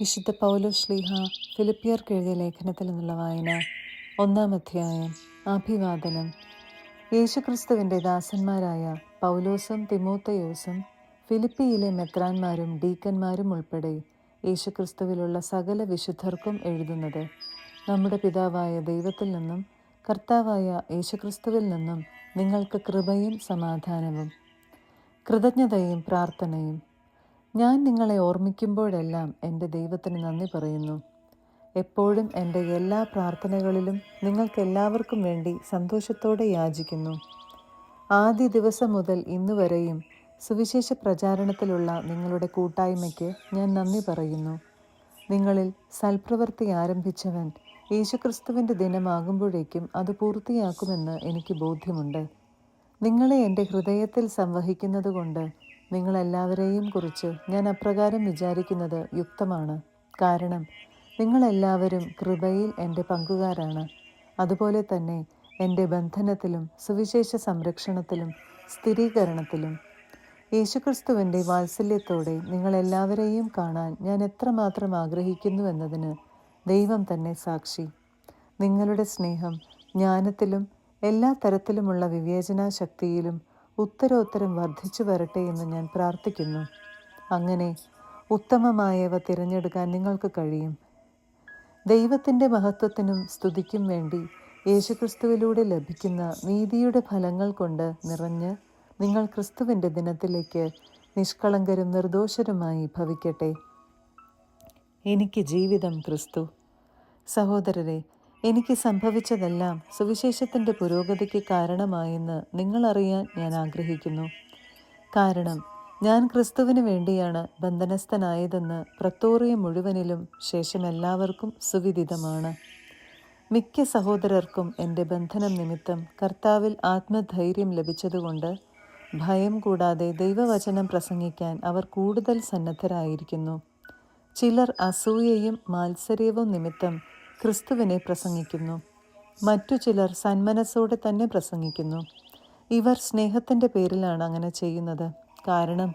വിശുദ്ധ പൗലോസ് ശ്ലീഹ ഫിലിപ്പിയർക്ക് എഴുതിയ ലേഖനത്തിൽ നിന്നുള്ള വായന. 1-ാം അധ്യായം. അഭിവാദനം. യേശുക്രിസ്തുവിൻ്റെ ദാസന്മാരായ പൗലോസും തിമോത്തയോസും ഫിലിപ്പിയിലെ മെത്രാന്മാരും ഡീക്കന്മാരും ഉൾപ്പെടെ യേശുക്രിസ്തുവിലുള്ള സകല വിശുദ്ധർക്കും എഴുതുന്നത്, നമ്മുടെ പിതാവായ ദൈവത്തിൽ നിന്നും കർത്താവായ യേശുക്രിസ്തുവിൽ നിന്നും നിങ്ങൾക്ക് കൃപയും സമാധാനവും. കൃതജ്ഞതയും പ്രാർത്ഥനയും. ഞാൻ നിങ്ങളെ ഓർമ്മിക്കുമ്പോഴെല്ലാം എൻ്റെ ദൈവത്തിന് നന്ദി പറയുന്നു. എപ്പോഴും എൻ്റെ എല്ലാ പ്രാർത്ഥനകളിലും നിങ്ങൾക്കെല്ലാവർക്കും വേണ്ടി സന്തോഷത്തോടെ യാചിക്കുന്നു. ആദ്യ ദിവസം മുതൽ ഇന്നുവരെയും സുവിശേഷ പ്രചാരണത്തിലുള്ള നിങ്ങളുടെ കൂട്ടായ്മയ്ക്ക് ഞാൻ നന്ദി പറയുന്നു. നിങ്ങളിൽ സൽപ്രവൃത്തി ആരംഭിച്ചവൻ യേശുക്രിസ്തുവിൻ്റെ ദിനമാകുമ്പോഴേക്കും അത് പൂർത്തിയാക്കുമെന്ന് എനിക്ക് ബോധ്യമുണ്ട്. നിങ്ങളെ എൻ്റെ ഹൃദയത്തിൽ സംവഹിക്കുന്നതുകൊണ്ട് നിങ്ങളെല്ലാവരെയും കുറിച്ച് ഞാൻ അപ്രകാരം വിചാരിക്കുന്നത് യുക്തമാണ്. കാരണം നിങ്ങളെല്ലാവരും കൃപയിൽ എൻ്റെ പങ്കുകാരാണ്. അതുപോലെ തന്നെ എൻ്റെ ബന്ധനത്തിലും സുവിശേഷ സംരക്ഷണത്തിലും സ്ഥിരീകരണത്തിലും. യേശുക്രിസ്തുവിൻ്റെ വാത്സല്യത്തോടെ നിങ്ങളെല്ലാവരെയും കാണാൻ ഞാൻ എത്രമാത്രം ആഗ്രഹിക്കുന്നുവെന്നതിന് ദൈവം തന്നെ സാക്ഷി. നിങ്ങളുടെ സ്നേഹം ജ്ഞാനത്തിലും എല്ലാ തരത്തിലുമുള്ള വിവേചനാശക്തിയിലും ഉത്തരോത്തരം വർദ്ധിച്ചു വരട്ടെ എന്ന് ഞാൻ പ്രാർത്ഥിക്കുന്നു. അങ്ങനെ ഉത്തമമായവ തിരഞ്ഞെടുക്കാൻ നിങ്ങൾക്ക് കഴിയും. ദൈവത്തിൻ്റെ മഹത്വത്തിനും സ്തുതിക്കും വേണ്ടി യേശുക്രിസ്തുവിലൂടെ ലഭിക്കുന്ന നീതിയുടെ ഫലങ്ങൾ കൊണ്ട് നിറഞ്ഞ് നിങ്ങൾ ക്രിസ്തുവിൻ്റെ ദിനത്തിലേക്ക് നിഷ്കളങ്കരും നിർദോഷരുമായി ഭവിക്കട്ടെ. എനിക്ക് ജീവിതം ക്രിസ്തു. സഹോദരരെ, എനിക്ക് സംഭവിച്ചതെല്ലാം സുവിശേഷത്തിൻ്റെ പുരോഗതിക്ക് കാരണമായെന്ന് നിങ്ങളറിയാൻ ഞാൻ ആഗ്രഹിക്കുന്നു. കാരണം ഞാൻ ക്രിസ്തുവിന് വേണ്ടിയാണ് ബന്ധനസ്ഥനായതെന്ന് പ്രത്തോറിയ മുഴുവനിലും ശേഷം എല്ലാവർക്കും സുവിദിതമാണ്. മിക്ക സഹോദരർക്കും എൻ്റെ ബന്ധനം നിമിത്തം കർത്താവിൽ ആത്മധൈര്യം ലഭിച്ചതുകൊണ്ട് ഭയം കൂടാതെ ദൈവവചനം പ്രസംഗിക്കാൻ അവർ കൂടുതൽ സന്നദ്ധരായിരിക്കുന്നു. ചിലർ അസൂയയും മാത്സര്യവും നിമിത്തം ക്രിസ്തുവിനെ പ്രസംഗിക്കുന്നു. മറ്റു ചിലർ സന്മനസ്സോടെ തന്നെ പ്രസംഗിക്കുന്നു. ഇവർ സ്നേഹത്തിൻ്റെ പേരിലാണ് അങ്ങനെ ചെയ്യുന്നത്. കാരണം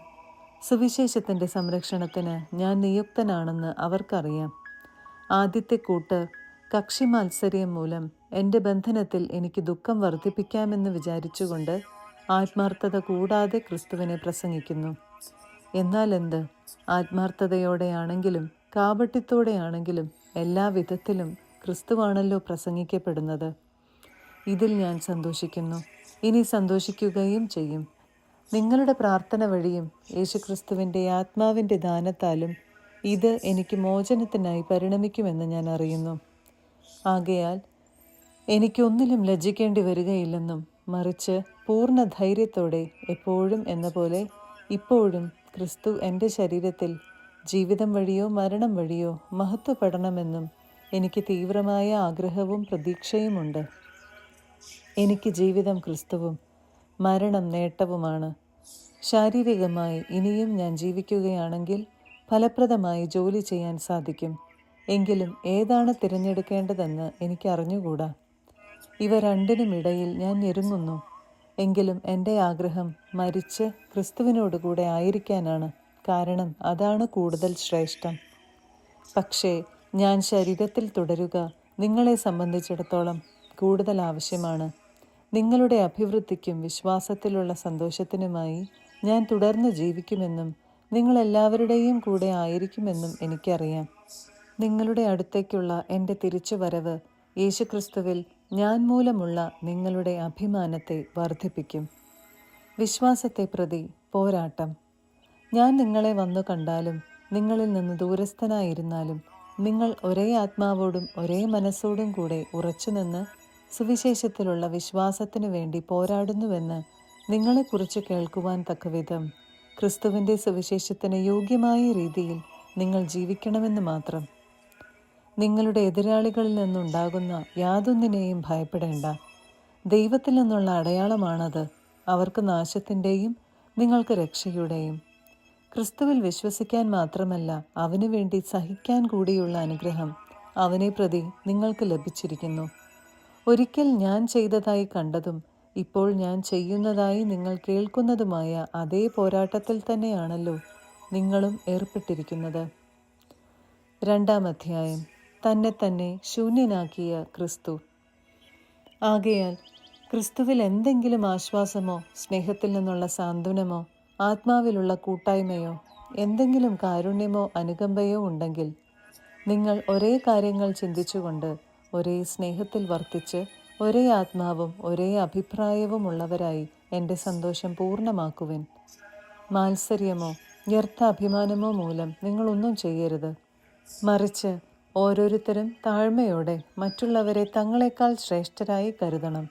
സുവിശേഷത്തിൻ്റെ സംരക്ഷണത്തിന് ഞാൻ നിയുക്തനാണെന്ന് അവർക്കറിയാം. ആദ്യത്തെ കൂട്ടർ കക്ഷി മാത്സര്യം മൂലം എൻ്റെ ബന്ധനത്തിൽ എനിക്ക് ദുഃഖം വർദ്ധിപ്പിക്കാമെന്ന് വിചാരിച്ചുകൊണ്ട് ആത്മാർത്ഥത കൂടാതെ ക്രിസ്തുവിനെ പ്രസംഗിക്കുന്നു. എന്നാൽ എന്ത്, ആത്മാർത്ഥതയോടെയാണെങ്കിലും കാപട്യത്തോടെയാണെങ്കിലും എല്ലാ വിധത്തിലും ക്രിസ്തുവാണല്ലോ പ്രസംഗിക്കപ്പെടുന്നത്. ഇതിൽ ഞാൻ സന്തോഷിക്കുന്നു, ഇനി സന്തോഷിക്കുകയും ചെയ്യും. നിങ്ങളുടെ പ്രാർത്ഥന വഴിയും യേശുക്രിസ്തുവിൻ്റെ ആത്മാവിൻ്റെ ദാനത്താലും ഇത് എനിക്ക് മോചനത്തിനായി പരിണമിക്കുമെന്ന് ഞാൻ അറിയുന്നു. ആകയാൽ എനിക്കൊന്നിലും ലജ്ജിക്കേണ്ടി വരികയില്ലെന്നും മറിച്ച് പൂർണ്ണ ധൈര്യത്തോടെ എപ്പോഴും എന്ന പോലെ ഇപ്പോഴും ക്രിസ്തു എൻ്റെ ശരീരത്തിൽ ജീവിതം വഴിയോ മരണം വഴിയോ മഹത്വപ്പെടണമെന്നും എനിക്ക് തീവ്രമായ ആഗ്രഹവും പ്രതീക്ഷയുമുണ്ട്. എനിക്ക് ജീവിതം ക്രിസ്തുവും മരണം നേട്ടവുമാണ്. ശാരീരികമായി ഇനിയും ഞാൻ ജീവിക്കുകയാണെങ്കിൽ ഫലപ്രദമായി ജോലി ചെയ്യാൻ സാധിക്കും. എങ്കിലും ഏതാണ് തിരഞ്ഞെടുക്കേണ്ടതെന്ന് എനിക്ക് അറിഞ്ഞുകൂടാ. ഇവ രണ്ടിനുമിടയിൽ ഞാൻ ഞെരുങ്ങുന്നു. എങ്കിലും എൻ്റെ ആഗ്രഹം മരിച്ച് ക്രിസ്തുവിനോടുകൂടെ ആയിരിക്കാനാണ്. കാരണം അതാണ് കൂടുതൽ ശ്രേഷ്ഠം. പക്ഷേ ഞാൻ ശരീരത്തിൽ തുടരുക നിങ്ങളെ സംബന്ധിച്ചിടത്തോളം കൂടുതൽ ആവശ്യമാണ്. നിങ്ങളുടെ അഭിവൃദ്ധിക്കും വിശ്വാസത്തിലുള്ള സന്തോഷത്തിനുമായി ഞാൻ തുടർന്ന് ജീവിക്കുമെന്നും നിങ്ങളെല്ലാവരുടെയും കൂടെ ആയിരിക്കുമെന്നും എനിക്കറിയാം. നിങ്ങളുടെ അടുത്തേക്കുള്ള എൻ്റെ തിരിച്ചുവരവ് യേശുക്രിസ്തുവിൽ ഞാൻ മൂലമുള്ള നിങ്ങളുടെ അഭിമാനത്തെ വർദ്ധിപ്പിക്കും. വിശ്വാസത്തെ പ്രതി പോരാട്ടം. ഞാൻ നിങ്ങളെ വന്നു കണ്ടാലും നിങ്ങളിൽ നിന്ന് ദൂരസ്ഥനായിരുന്നാലും നിങ്ങൾ ഒരേ ആത്മാവോടും ഒരേ മനസ്സോടും കൂടെ ഉറച്ചുനിന്ന് സുവിശേഷത്തിലുള്ള വിശ്വാസത്തിനു വേണ്ടി പോരാടുന്നുവെന്ന് നിങ്ങളെക്കുറിച്ച് കേൾക്കുവാൻ തക്കവിധം ക്രിസ്തുവിൻ്റെ സുവിശേഷത്തിന് യോഗ്യമായ രീതിയിൽ നിങ്ങൾ ജീവിക്കണമെന്ന് മാത്രം. നിങ്ങളുടെ എതിരാളികളിൽ നിന്നുണ്ടാകുന്ന യാതൊന്നിനെയും ഭയപ്പെടേണ്ട. ദൈവത്തിൽ നിന്നുള്ള അടയാളമാണത്. അവർക്ക് നാശത്തിൻ്റെയും നിങ്ങൾക്ക് രക്ഷയുടെയും. ക്രിസ്തുവിൽ വിശ്വസിക്കാൻ മാത്രമല്ല അവനു വേണ്ടി സഹിക്കാൻ കൂടിയുള്ള അനുഗ്രഹം അവനെ പ്രതി നിങ്ങൾക്ക് ലഭിച്ചിരിക്കുന്നു. ഒരിക്കൽ ഞാൻ ചെയ്തതായി കണ്ടതും ഇപ്പോൾ ഞാൻ ചെയ്യുന്നതായി നിങ്ങൾ കേൾക്കുന്നതുമായ അതേ പോരാട്ടത്തിൽ തന്നെയാണല്ലോ നിങ്ങളും ഏർപ്പെട്ടിരിക്കുന്നത്. 2-ാം അധ്യായം. തന്നെ തന്നെ ശൂന്യനാക്കിയ ക്രിസ്തു. ആകയാൽ ക്രിസ്തുവിൽ എന്തെങ്കിലും ആശ്വാസമോ സ്നേഹത്തിൽ നിന്നുള്ള സാന്ത്വനമോ ആത്മാവിലുള്ള കൂട്ടായ്മയോ എന്തെങ്കിലും കാരുണ്യമോ അനുകമ്പയോ ഉണ്ടെങ്കിൽ നിങ്ങൾ ഒരേ കാര്യങ്ങൾ ചിന്തിച്ചുകൊണ്ട് ഒരേ സ്നേഹത്തിൽ വർത്തിച്ച് ഒരേ ആത്മാവും ഒരേ അഭിപ്രായവും ഉള്ളവരായി എൻ്റെ സന്തോഷം പൂർണ്ണമാക്കുവിൻ. മാത്സര്യമോ വ്യർത്ഥ അഭിമാനമോ മൂലം നിങ്ങളൊന്നും ചെയ്യരുത്. മറിച്ച് ഓരോരുത്തരും താഴ്മയോടെ മറ്റുള്ളവരെ തങ്ങളെക്കാൾ ശ്രേഷ്ഠരായി കരുതണം.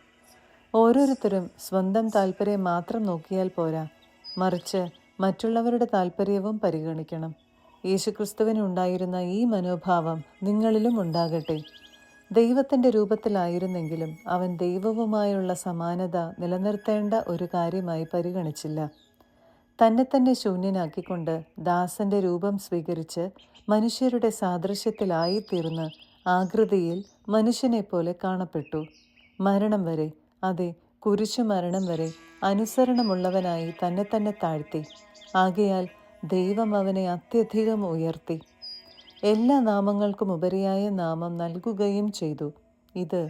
ഓരോരുത്തരും സ്വന്തം താല്പര്യം മാത്രം നോക്കിയാൽ പോരാ, മറിച്ച് മറ്റുള്ളവരുടെ താല്പര്യവും പരിഗണിക്കണം. യേശുക്രിസ്തുവിനുണ്ടായിരുന്ന ഈ മനോഭാവം നിങ്ങളിലും ഉണ്ടാകട്ടെ. ദൈവത്തിൻ്റെ രൂപത്തിലായിരുന്നെങ്കിലും അവൻ ദൈവവുമായുള്ള സമാനത നിലനിർത്തേണ്ട ഒരു കാര്യമായി പരിഗണിച്ചില്ല. തന്നെ തന്നെ ശൂന്യനാക്കിക്കൊണ്ട് ദാസന്റെ രൂപം സ്വീകരിച്ച് മനുഷ്യരുടെ സാദൃശ്യത്തിലായിത്തീർന്ന് ആകൃതിയിൽ മനുഷ്യനെപ്പോലെ കാണപ്പെട്ടു. മരണം വരെ, അതെ കുരിശു മരണം വരെ അനുസരണമുള്ളവനായി തന്നെ തന്നെ താഴ്ത്തി. ആകയാൽ ദൈവം അവനെ അത്യധികം ഉയർത്തി, എല്ലാ നാമങ്ങൾക്കും ഉപരിയായ നാമം നൽകുകയും ചെയ്തു. ഇത്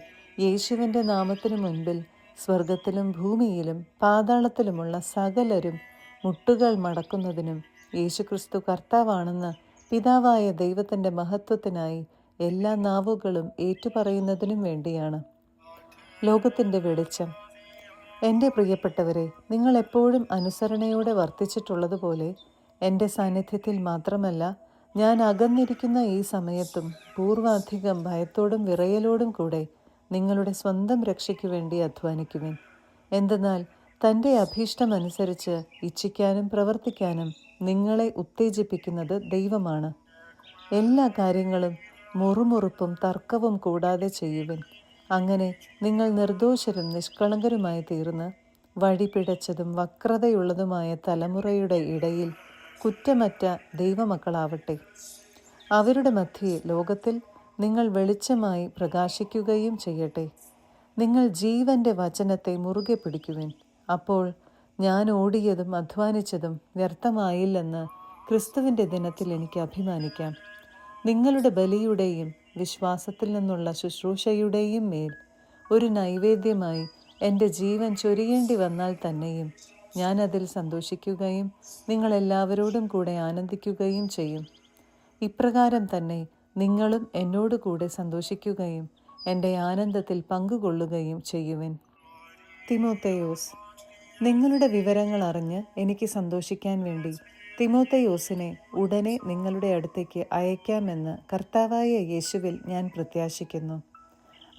യേശുവിൻ്റെ നാമത്തിനു മുൻപിൽ സ്വർഗത്തിലും ഭൂമിയിലും പാതാളത്തിലുമുള്ള സകലരും മുട്ടുകൾ മടക്കുന്നതിനും യേശുക്രിസ്തു കർത്താവാണെന്ന് പിതാവായ ദൈവത്തിൻ്റെ മഹത്വത്തിനായി എല്ലാ നാവുകളും ഏറ്റുപറയുന്നതിനും വേണ്ടിയാണ്. ലോകത്തിൻ്റെ വെളിച്ചം. എൻ്റെ പ്രിയപ്പെട്ടവരെ, നിങ്ങൾ എപ്പോഴും അനുസരണയോടെ വർത്തിച്ചിട്ടുള്ളതുപോലെ എൻ്റെ സാന്നിധ്യത്തിൽ മാത്രമല്ല, ഞാൻ അകന്നിരിക്കുന്ന ഈ സമയത്തും പൂർവാധികം ഭയത്തോടും വിറയലോടും കൂടെ നിങ്ങളുടെ സ്വന്തം രക്ഷയ്ക്കു വേണ്ടി അധ്വാനിക്കുവിൻ. എന്തെന്നാൽ തൻ്റെ അഭീഷ്ടമനുസരിച്ച് ഇച്ഛിക്കാനും പ്രവർത്തിക്കാനും നിങ്ങളെ ഉത്തേജിപ്പിക്കുന്നത് ദൈവമാണ്. എല്ലാ കാര്യങ്ങളും മുറുമുറുപ്പും തർക്കവും കൂടാതെ ചെയ്യുവിൻ. അങ്ങനെ നിങ്ങൾ നിർദോഷരും നിഷ്കളങ്കരുമായി തീർന്ന് വഴിപിഴച്ചതും വക്രതയുള്ളതുമായ തലമുറയുടെ ഇടയിൽ കുറ്റമറ്റ ദൈവമക്കളാവട്ടെ. അവരുടെ മധ്യേ ലോകത്തിൽ നിങ്ങൾ വെളിച്ചമായി പ്രകാശിക്കുകയും ചെയ്യട്ടെ. നിങ്ങൾ ജീവന്റെ വചനത്തെ മുറുകെ പിടിക്കുവിൻ. അപ്പോൾ ഞാൻ ഓടിയതും അധ്വാനിച്ചതും വ്യർത്ഥമായില്ലെന്ന് ക്രിസ്തുവിൻ്റെ ദിനത്തിൽ എനിക്ക് അഭിമാനിക്കാം. നിങ്ങളുടെ ബലിയുടെയും വിശ്വാസത്തിൽ നിന്നുള്ള ശുശ്രൂഷയുടെയും മേൽ ഒരു നൈവേദ്യമായി എൻ്റെ ജീവൻ ചൊരിയേണ്ടി വന്നാൽ തന്നെയും ഞാൻ അതിൽ സന്തോഷിക്കുകയും നിങ്ങളെല്ലാവരോടും കൂടെ ആനന്ദിക്കുകയും ചെയ്യും. ഇപ്രകാരം തന്നെ നിങ്ങളും എന്നോടുകൂടെ സന്തോഷിക്കുകയും എൻ്റെ ആനന്ദത്തിൽ പങ്കുകൊള്ളുകയും ചെയ്യുവിൻ. തിമോത്തേയോസ്. നിങ്ങളുടെ വിവരങ്ങൾ അറിഞ്ഞ് എനിക്ക് സന്തോഷിക്കാൻ വേണ്ടി തിമോത്തേയോസിനെ ഉടനെ നിങ്ങളുടെ അടുത്തേക്ക് അയക്കാമെന്ന് കർത്താവായ യേശുവിൽ ഞാൻ പ്രത്യാശിക്കുന്നു.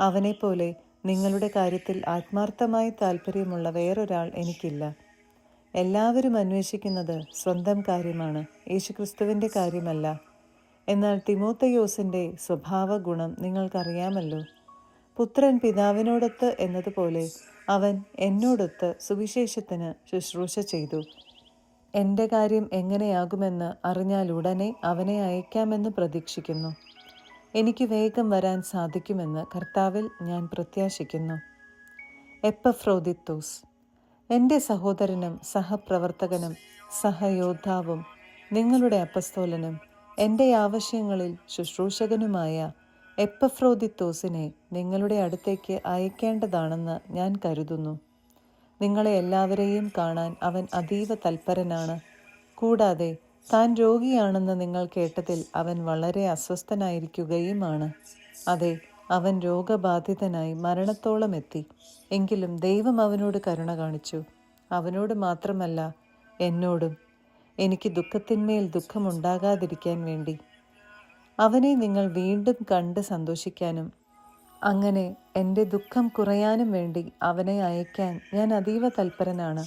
അവനെപ്പോലെ നിങ്ങളുടെ കാര്യത്തിൽ ആത്മാർത്ഥമായി താല്പര്യമുള്ള വേറൊരാൾ എനിക്കില്ല. എല്ലാവരും അന്വേഷിക്കുന്നത് സ്വന്തം കാര്യമാണ്, യേശുക്രിസ്തുവിൻ്റെ കാര്യമല്ല. എന്നാൽ തിമോത്തേയോസിൻ്റെ സ്വഭാവ ഗുണം നിങ്ങൾക്കറിയാമല്ലോ. പുത്രൻ പിതാവിനോടൊത്ത് എന്നതുപോലെ അവൻ എന്നോടൊത്ത് സുവിശേഷത്തിന് ശുശ്രൂഷ ചെയ്തു. എൻ്റെ കാര്യം എങ്ങനെയാകുമെന്ന് അറിഞ്ഞാൽ ഉടനെ അവനെ അയക്കാമെന്ന് പ്രതീക്ഷിക്കുന്നു. എനിക്ക് വേഗം വരാൻ സാധിക്കുമെന്ന് കർത്താവിൽ ഞാൻ പ്രത്യാശിക്കുന്നു. എപ്പഫ്രോദിത്തോസ്. എൻ്റെ സഹോദരനും സഹപ്രവർത്തകനും സഹയോദ്ധാവും നിങ്ങളുടെ അപ്പസ്തോലനും എൻ്റെ ആവശ്യങ്ങളിൽ ശുശ്രൂഷകനുമായ എപ്പഫ്രോദിത്തോസിനെ നിങ്ങളുടെ അടുത്തേക്ക് അയക്കേണ്ടതാണെന്ന് ഞാൻ കരുതുന്നു. നിങ്ങളെ എല്ലാവരെയും കാണാൻ അവൻ അതീവ തൽപരനാണ്. കൂടാതെ താൻ രോഗിയാണെന്ന് നിങ്ങൾ കേട്ടതിൽ അവൻ വളരെ അസ്വസ്ഥനായിരിക്കുകയുമാണ്. അതെ, അവൻ രോഗബാധിതനായി മരണത്തോളം എത്തി. എങ്കിലും ദൈവം അവനോട് കരുണ കാണിച്ചു. അവനോട് മാത്രമല്ല, എന്നോടും, എനിക്ക് ദുഃഖത്തിന്മേൽ ദുഃഖമുണ്ടാകാതിരിക്കാൻ വേണ്ടി. അവനെ നിങ്ങൾ വീണ്ടും കണ്ട് സന്തോഷിക്കാനും അങ്ങനെ എൻ്റെ ദുഃഖം കുറയാനും വേണ്ടി അവനെ അയക്കാൻ ഞാൻ അതീവ തൽപരനാണ്.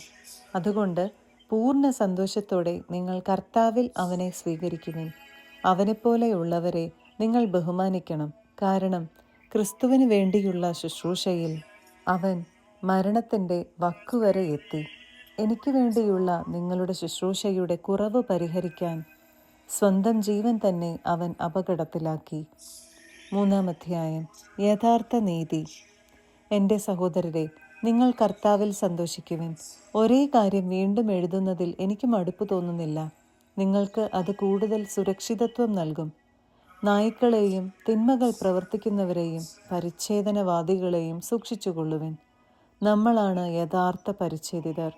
അതുകൊണ്ട് പൂർണ്ണ സന്തോഷത്തോടെ നിങ്ങൾ കർത്താവിൽ അവനെ സ്വീകരിക്കുവിൻ. അവനെപ്പോലെയുള്ളവരെ നിങ്ങൾ ബഹുമാനിക്കണം. കാരണം ക്രിസ്തുവിന് വേണ്ടിയുള്ള ശുശ്രൂഷയിൽ അവൻ മരണത്തിൻ്റെ വക്കുവരെ എത്തി. എനിക്ക് വേണ്ടിയുള്ള നിങ്ങളുടെ ശുശ്രൂഷയുടെ കുറവ് പരിഹരിക്കാൻ സ്വന്തം ജീവൻ തന്നെ അവൻ അപകടത്തിലാക്കി. 3-ാം അധ്യായം. യഥാർത്ഥ നീതി. എൻ്റെ സഹോദരരെ, നിങ്ങൾ കർത്താവിൽ സന്തോഷിക്കുവിൻ. ഒരേ കാര്യം വീണ്ടും എഴുതുന്നതിൽ എനിക്ക് മടുപ്പ് തോന്നുന്നില്ല. നിങ്ങൾക്ക് അത് കൂടുതൽ സുരക്ഷിതത്വം നൽകും. നായ്ക്കളെയും തിന്മകൾ പ്രവർത്തിക്കുന്നവരെയും പരിച്ഛേദനവാദികളെയും സൂക്ഷിച്ചുകൊള്ളുവിൻ. നമ്മളാണ് യഥാർത്ഥ പരിച്ഛേദിതർ.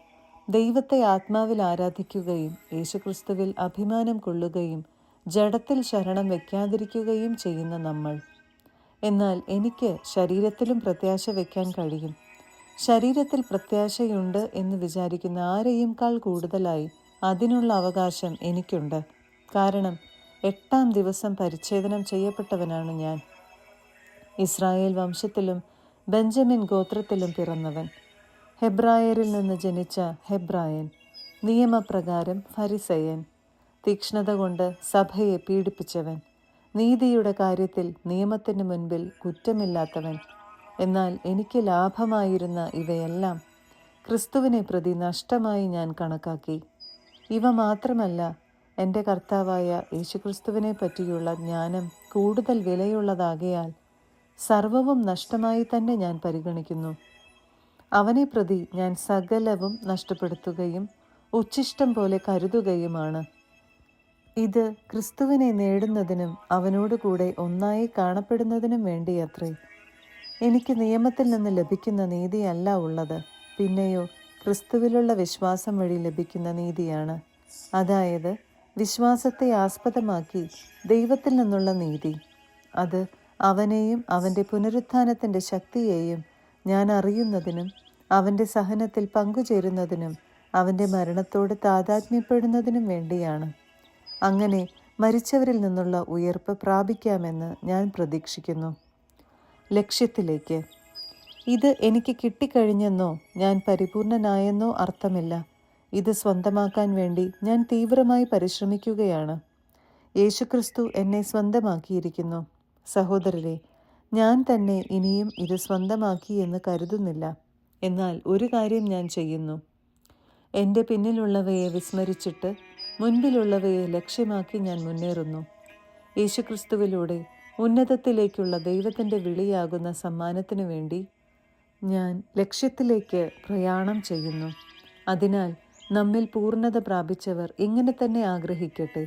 ദൈവത്തെ ആത്മാവിൽ ആരാധിക്കുകയും യേശുക്രിസ്തുവിൽ അഭിമാനം കൊള്ളുകയും ജഡത്തിൽ ശരണം വയ്ക്കാതിരിക്കുകയും ചെയ്യുന്ന നമ്മൾ. എന്നാൽ എനിക്ക് ശരീരത്തിലും പ്രത്യാശ വയ്ക്കാൻ കഴിയും. ശരീരത്തിൽ പ്രത്യാശയുണ്ട് എന്ന് വിചാരിക്കുന്ന ആരെയുംക്കാൾ കൂടുതലായി അതിനുള്ള അവകാശം എനിക്കുണ്ട്. കാരണം 8-ാം ദിവസം പരിച്ഛേദനം ചെയ്യപ്പെട്ടവനാണ് ഞാൻ. Israel വംശത്തിലും Benjamin ഗോത്രത്തിലും പിറന്നവൻ. ഹെബ്രായരിൽ നിന്ന് ജനിച്ച ഹെബ്രായൻ, നിയമപ്രകാരം ഫരിസേയൻ, തീക്ഷ്ണത കൊണ്ട് സഭയെ പീഡിപ്പിച്ചവൻ, നീതിയുടെ കാര്യത്തിൽ നിയമത്തിന് മുൻപിൽ കുറ്റമില്ലാത്തവൻ. എന്നാൽ എനിക്ക് ലാഭമായിരുന്ന ഇവയെല്ലാം ക്രിസ്തുവിനെ പ്രതി നഷ്ടമായി ഞാൻ കണക്കാക്കി. ഇവ മാത്രമല്ല, എൻ്റെ കർത്താവായ യേശുക്രിസ്തുവിനെ പറ്റിയുള്ള ജ്ഞാനം കൂടുതൽ വിലയുള്ളതാകയാൽ സർവവും നഷ്ടമായി തന്നെ ഞാൻ പരിഗണിക്കുന്നു. അവനെ പ്രതി ഞാൻ സകലവും നഷ്ടപ്പെടുത്തുകയും ഉച്ഛിഷ്ടം പോലെ കരുതുകയുമാണ്. ഇത് ക്രിസ്തുവിനെ നേടുന്നതിനും അവനോടുകൂടെ ഒന്നായി കാണപ്പെടുന്നതിനും വേണ്ടിയത്രേ. എനിക്ക് നിയമത്തിൽ നിന്ന് ലഭിക്കുന്ന നീതിയല്ല ഉള്ളത്, പിന്നെയോ ക്രിസ്തുവിലുള്ള വിശ്വാസം വഴി ലഭിക്കുന്ന നീതിയാണ്. അതായത് വിശ്വാസത്തെ ആസ്പദമാക്കി ദൈവത്തിൽ നിന്നുള്ള നീതി. അത് അവനെയും അവൻ്റെ പുനരുത്ഥാനത്തിൻ്റെ ശക്തിയെയും ഞാൻ അറിയുന്നതിനും അവൻ്റെ സഹനത്തിൽ പങ്കുചേരുന്നതിനും അവൻ്റെ മരണത്തോട് താതാത്മ്യപ്പെടുന്നതിനും വേണ്ടിയാണ്. അങ്ങനെ മരിച്ചവരിൽ നിന്നുള്ള ഉയർപ്പ് പ്രാപിക്കാമെന്ന് ഞാൻ പ്രതീക്ഷിക്കുന്നു. ലക്ഷ്യത്തിലേക്ക്. ഇത് എനിക്ക് കിട്ടിക്കഴിഞ്ഞെന്നോ ഞാൻ പരിപൂർണനായെന്നോ അർത്ഥമില്ല. ഇത് സ്വന്തമാക്കാൻ വേണ്ടി ഞാൻ തീവ്രമായി പരിശ്രമിക്കുകയാണ്. യേശുക്രിസ്തു എന്നെ സ്വന്തമാക്കിയിരിക്കുന്നു. സഹോദരരെ, ഞാൻ തന്നെ ഇനിയും ഇത് സ്വന്തമാക്കി എന്ന് കരുതുന്നില്ല. എന്നാൽ ഒരു കാര്യം ഞാൻ ചെയ്യുന്നു. എൻ്റെ പിന്നിലുള്ളവയെ വിസ്മരിച്ചിട്ട് മുൻപിലുള്ളവയെ ലക്ഷ്യമാക്കി ഞാൻ മുന്നേറുന്നു. യേശുക്രിസ്തുവിലൂടെ ഉന്നതത്തിലേക്കുള്ള ദൈവത്തിൻ്റെ വിളിയാകുന്ന സമ്മാനത്തിനു വേണ്ടി ഞാൻ ലക്ഷ്യത്തിലേക്ക് പ്രയാണം ചെയ്യുന്നു. അതിനാൽ നമ്മിൽ പൂർണ്ണത പ്രാപിച്ചവർ ഇങ്ങനെ തന്നെ ആഗ്രഹിക്കട്ടെ.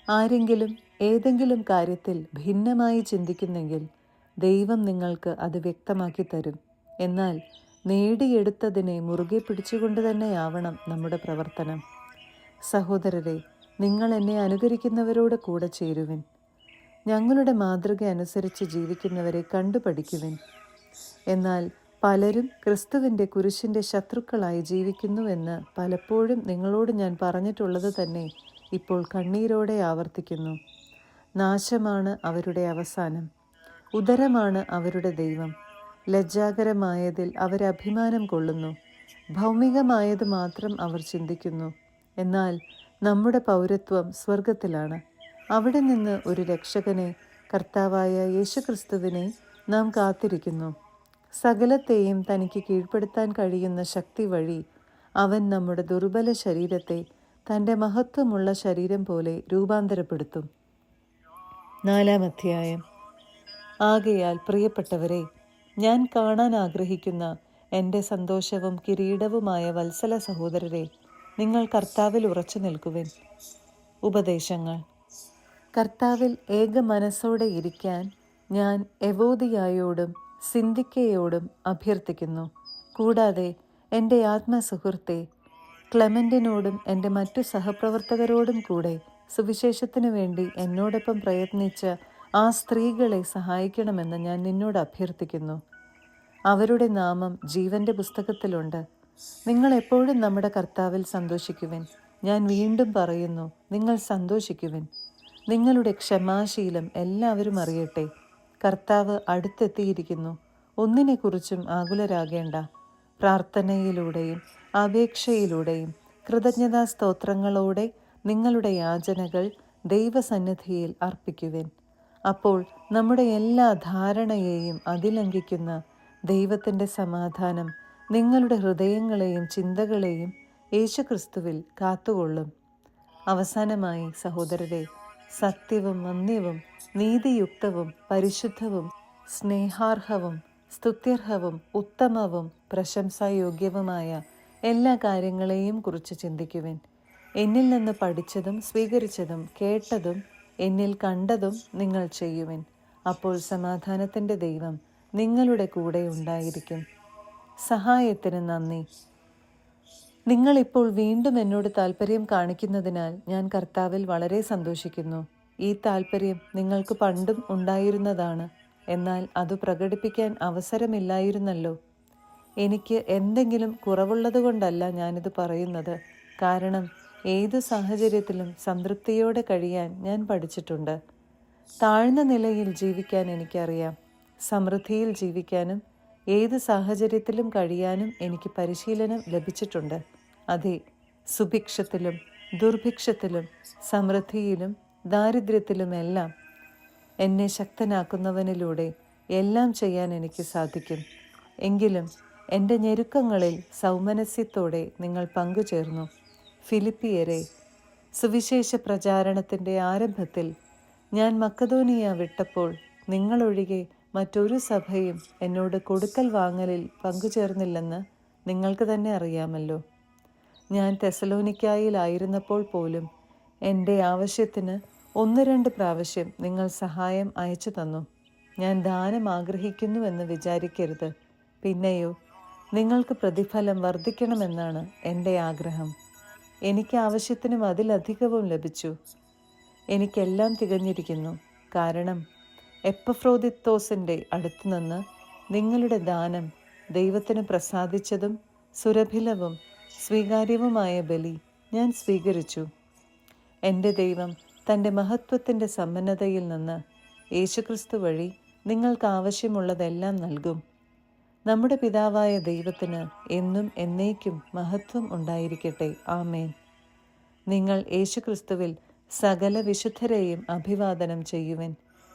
ആരെങ്കിലും ഏതെങ്കിലും കാര്യത്തിൽ ഭിന്നമായി ചിന്തിക്കുന്നെങ്കിൽ ദൈവം നിങ്ങൾക്ക് അത് വ്യക്തമാക്കി തരും. എന്നാൽ നേടിയെടുത്തതിനെ മുറുകെ പിടിച്ചുകൊണ്ട് തന്നെയാവണം നമ്മുടെ പ്രവർത്തനം. സഹോദരരെ, നിങ്ങൾ എന്നെ അനുകരിക്കുന്നവരോട് കൂടെ ചേരുവിൻ. ഞങ്ങളുടെ മാതൃക അനുസരിച്ച് ജീവിക്കുന്നവരെ കണ്ടുപഠിക്കുവിൻ. എന്നാൽ പലരും ക്രിസ്തുവിൻ്റെ കുരിശിൻ്റെ ശത്രുക്കളായി ജീവിക്കുന്നുവെന്ന് പലപ്പോഴും നിങ്ങളോട് ഞാൻ പറഞ്ഞിട്ടുള്ളത് തന്നെ ഇപ്പോൾ കണ്ണീരോടെ ആവർത്തിക്കുന്നു. നാശമാണ് അവരുടെ അവസാനം, ഉദരമാണ് അവരുടെ ദൈവം. ലജ്ജാകരമായതിൽ അവരഭിമാനം കൊള്ളുന്നു, ഭൗമികമായത് മാത്രം അവർ ചിന്തിക്കുന്നു. എന്നാൽ നമ്മുടെ പൗരത്വം സ്വർഗത്തിലാണ്. അവിടെ നിന്ന് ഒരു രക്ഷകനെ, കർത്താവായ യേശുക്രിസ്തുവിനെ നാം കാത്തിരിക്കുന്നു. സകലത്തെയും തനിക്ക് കീഴ്പ്പെടുത്താൻ കഴിയുന്ന ശക്തി വഴി അവൻ നമ്മുടെ ദുർബല ശരീരത്തെ തൻ്റെ മഹത്വമുള്ള ശരീരം പോലെ രൂപാന്തരപ്പെടുത്തും. 4-ാം അധ്യായം. ആകയാൽ പ്രിയപ്പെട്ടവരെ, ഞാൻ കാണാൻ ആഗ്രഹിക്കുന്ന എൻ്റെ സന്തോഷവും കിരീടവുമായ വത്സല സഹോദരരെ, നിങ്ങൾ കർത്താവിൽ ഉറച്ചു നിൽക്കുവിൻ. ഉപദേശങ്ങൾ. കർത്താവിൽ ഏക മനസ്സോടെ ഇരിക്കാൻ ഞാൻ എവോദിയായോടും സിന്ധിക്കയോടും അഭ്യർത്ഥിക്കുന്നു. കൂടാതെ എൻ്റെ ആത്മസുഹൃത്തെ ക്ലെമൻറ്റിനോടും എൻ്റെ മറ്റു സഹപ്രവർത്തകരോടും കൂടെ സുവിശേഷത്തിനു വേണ്ടി എന്നോടൊപ്പം പ്രയത്നിച്ച ആ സ്ത്രീകളെ സഹായിക്കണമെന്ന് ഞാൻ നിന്നോട് അഭ്യർത്ഥിക്കുന്നു. അവരുടെ നാമം ജീവൻ്റെ പുസ്തകത്തിലുണ്ട്. നിങ്ങൾ എപ്പോഴും നമ്മുടെ കർത്താവിൽ സന്തോഷിക്കുവിൻ. ഞാൻ വീണ്ടും പറയുന്നു, നിങ്ങൾ സന്തോഷിക്കുവിൻ. നിങ്ങളുടെ ക്ഷമാശീലം എല്ലാവരും അറിയട്ടെ. കർത്താവ് അടുത്തെത്തിയിരിക്കുന്നു. ഒന്നിനെക്കുറിച്ചും ആകുലരാകേണ്ട. പ്രാർത്ഥനയിലൂടെയും അപേക്ഷയിലൂടെയും കൃതജ്ഞതാ സ്തോത്രങ്ങളോടെ നിങ്ങളുടെ യാചനകൾ ദൈവസന്നിധിയിൽ അർപ്പിക്കുവിൻ. അപ്പോൾ നമ്മുടെ എല്ലാ ധാരണയെയും അതിലംഘിക്കുന്ന ദൈവത്തിൻ്റെ സമാധാനം നിങ്ങളുടെ ഹൃദയങ്ങളെയും ചിന്തകളെയും യേശുക്രിസ്തുവിൽ കാത്തുകൊള്ളും. അവസാനമായി സഹോദരരെ, സത്യവും വന്യവും നീതിയുക്തവും പരിശുദ്ധവും സ്നേഹാർഹവും സ്തുത്യർഹവും ഉത്തമവും പ്രശംസായോഗ്യവുമായ എല്ലാ കാര്യങ്ങളെയും കുറിച്ച് ചിന്തിക്കുവിൻ. എന്നിൽ നിന്ന് പഠിച്ചതും സ്വീകരിച്ചതും കേട്ടതും എന്നിൽ കണ്ടതും നിങ്ങൾ ചെയ്യുവിൻ. അപ്പോൾ സമാധാനത്തിൻ്റെ ദൈവം നിങ്ങളുടെ കൂടെ ഉണ്ടായിരിക്കും. സഹായത്തിന് നന്ദി. നിങ്ങളിപ്പോൾ വീണ്ടും എന്നോട് താല്പര്യം കാണിക്കുന്നതിനാൽ ഞാൻ കർത്താവിൽ വളരെ സന്തോഷിക്കുന്നു. ഈ താല്പര്യം നിങ്ങൾക്ക് പണ്ടും ഉണ്ടായിരുന്നതാണ്, എന്നാൽ അത് പ്രകടിപ്പിക്കാൻ അവസരമില്ലായിരുന്നല്ലോ. എനിക്ക് എന്തെങ്കിലും കുറവുള്ളതുകൊണ്ടല്ല ഞാനിത് പറയുന്നത്. കാരണം ഏതു സാഹചര്യത്തിലും സംതൃപ്തിയോടെ കഴിയാൻ ഞാൻ പഠിച്ചിട്ടുണ്ട്. താഴ്ന്ന നിലയിൽ ജീവിക്കാൻ എനിക്കറിയാം. സമൃദ്ധിയിൽ ജീവിക്കാനും ഏത് സാഹചര്യത്തിലും കഴിയാനും എനിക്ക് പരിശീലനം ലഭിച്ചിട്ടുണ്ട്. അതെ, സുഭിക്ഷത്തിലും ദുർഭിക്ഷത്തിലും സമൃദ്ധിയിലും ദാരിദ്ര്യത്തിലുമെല്ലാം എന്നെ ശക്തനാക്കുന്നവനിലൂടെ എല്ലാം ചെയ്യാൻ എനിക്ക് സാധിക്കും. എങ്കിലും എൻ്റെ ഞെരുക്കങ്ങളിൽ സൗമനസ്യത്തോടെ നിങ്ങൾ പങ്കുചേർന്നു. ഫിലിപ്പിയരെ, സുവിശേഷ പ്രചാരണത്തിൻ്റെ ആരംഭത്തിൽ ഞാൻ മക്കദോനിയ വിട്ടപ്പോൾ നിങ്ങളൊഴികെ മറ്റൊരു സഭയും എന്നോട് കൊടുക്കൽ വാങ്ങലിൽ പങ്കുചേർന്നില്ലെന്ന് നിങ്ങൾക്ക് തന്നെ അറിയാമല്ലോ. ഞാൻ തെസലോനിക്കായിലായിരുന്നപ്പോൾ പോലും എൻ്റെ ആവശ്യത്തിന് 1-2 പ്രാവശ്യം നിങ്ങൾ സഹായം അയച്ചു തന്നു. ഞാൻ ദാനം ആഗ്രഹിക്കുന്നുവെന്ന് വിചാരിക്കരുത്. പിന്നെയോ നിങ്ങൾക്ക് പ്രതിഫലം വർദ്ധിക്കണമെന്നാണ് എൻ്റെ ആഗ്രഹം. എനിക്ക് ആവശ്യത്തിനും അതിലധികവും ലഭിച്ചു. എനിക്കെല്ലാം തികഞ്ഞിരിക്കുന്നു. കാരണം എപ്പഫ്രോദിത്തോസിൻ്റെ അടുത്തുനിന്ന് നിങ്ങളുടെ ദാനം ദൈവത്തിന് പ്രസാദിച്ചതും സുരഭിലവും സ്വീകാര്യവുമായ ബലി ഞാൻ സ്വീകരിച്ചു. എൻ്റെ ദൈവം തൻ്റെ മഹത്വത്തിൻ്റെ സമ്പന്നതയിൽ നിന്ന് യേശുക്രിസ്തു വഴി നിങ്ങൾക്ക് ആവശ്യമുള്ളതെല്ലാം നൽകും. നമ്മുടെ പിതാവായ ദൈവത്തിന് എന്നും എന്നേക്കും മഹത്വം ഉണ്ടായിരിക്കട്ടെ. ആമേൻ. നിങ്ങൾ യേശുക്രിസ്തുവിൽ സകല വിശുദ്ധരെയും അഭിവാദനം ചെയ്യുവിൻ.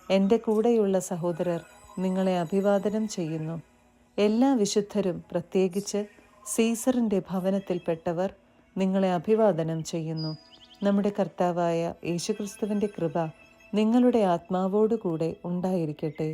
എൻ്റെ കൂടെയുള്ള സഹോദരർ നിങ്ങളെ അഭിവാദനം ചെയ്യുന്നു. എല്ലാ വിശുദ്ധരും, പ്രത്യേകിച്ച് സീസറിൻ്റെ ഭവനത്തിൽപ്പെട്ടവർ നിങ്ങളെ അഭിവാദനം ചെയ്യുന്നു. നമ്മുടെ കർത്താവായ യേശുക്രിസ്തുവിൻ്റെ കൃപ നിങ്ങളുടെ ആത്മാവോടുകൂടെ ഉണ്ടായിരിക്കട്ടെ.